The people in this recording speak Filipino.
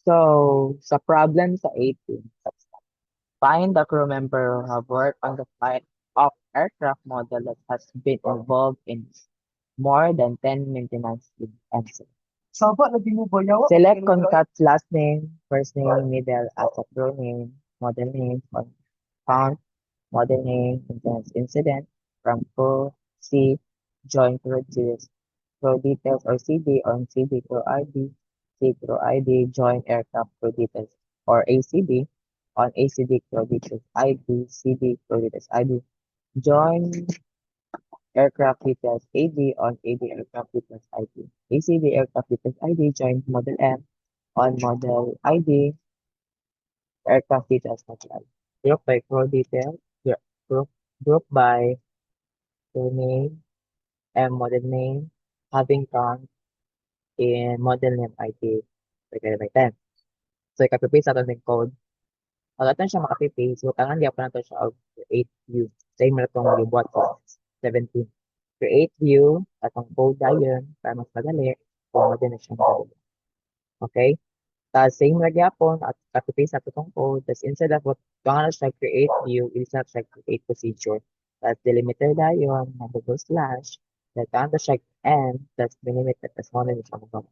So, sa problem sa 18, find the crew member who have worked on the flight of aircraft model that has been involved in more than 10 maintenance incidents. Saba, lagi mo bayaw. Select contat's last name, first name, middle as a crew name, model name, count, model name, maintenance incident, from crew, C, join crew details, or CD, on CD crew ID, C crew ID, join aircraft crew details, or ACD, on ACD crew details ID, CD crew details ID, join aircraft details AD on AD aircraft details ID, ACD aircraft details ID, join model M on model ID, aircraft details model ID. Group by crew detail, group, group by crew name, M model name, having count, in model name ID, divided by 10. So, ikapipaste natin ng code. Pag ito siya makapipaste, so, tangan di ako na ito siya of create view. Same na itong libuat ko, 17. Create view, atong code na yun, para mas madali, kung madali na siyang code. Okay? Tapos, same lagi ako, at copy-paste natin itong code. Tapos, instead of what, tangan na siya create view, isa na siya create procedure. Tapos, delimiter na yun, double slash, tapos, tangan na siya end, tapos, delimiter, tapos, mo na siya mag-okay?